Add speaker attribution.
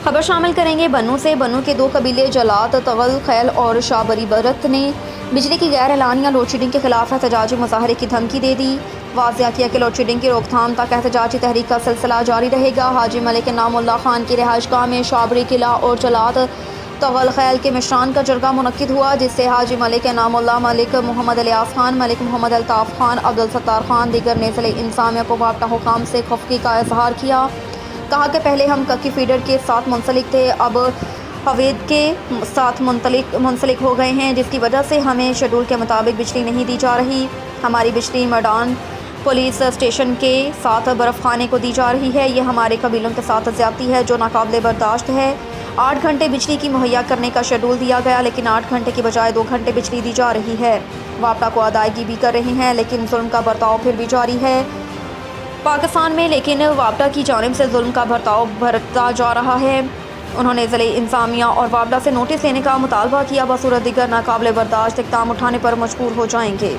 Speaker 1: खबर शामिल करेंगे बन्नू से। बन्नू के दो कबीले जलात, तगल खैल और शाबरी बरत ने बिजली की गैर एलानिया लोड शेडिंग के खिलाफ एहतजाजी मुजाहरे की धमकी दे दी। वाज़िया किया कि लोड शेडिंग की रोकथाम तक एहतजाजी तहरीक का सिलसिला जारी रहेगा। हाजी मलिक इनामुल्लाह खान की रिहाइश गाह में शाबरी किला और जलात तगल खैल के मिश्रान का जरगा मुनक्किद हुआ, जिससे हाजी मलिक इनामुल्लाह, मलिक मोहम्मद इलियास खान, मलिक मोहम्मद अल्ताफ़ खान, अब्दुल सत्तार खान दीगर ने ज़िले इंतज़ामिया को वापटा हुकाम से खफगी का इजहार किया। कहा कि पहले हम कक्की फीडर के साथ मुंसलिक थे, अब हवेद के साथ मुंसलिक हो गए हैं, जिसकी वजह से हमें शेड्यूल के मुताबिक बिजली नहीं दी जा रही। हमारी बिजली मैदान पुलिस स्टेशन के साथ बर्फ़ खाने को दी जा रही है। ये हमारे कबीलों के साथ ज़्यादती है जो नाकाबिले बर्दाश्त है। 8 घंटे बिजली की मुहैया करने का शेड्यूल दिया गया, लेकिन 8 घंटे की बजाय 2 घंटे बिजली दी जा रही है। वापटा को अदायगी भी कर रहे हैं, लेकिन जुल्म का बर्ताव फिर भी जारी है पाकिस्तान में, लेकिन वापटा की जानिब से जुल्म का बर्ताव बरता जा रहा है। उन्होंने ज़िले इंतज़ामिया और वापटा से नोटिस लेने का मुतालबा किया, बसूरत दीगर नाकाबिले बर्दाश्त इक़दाम उठाने पर मजबूर हो जाएंगे।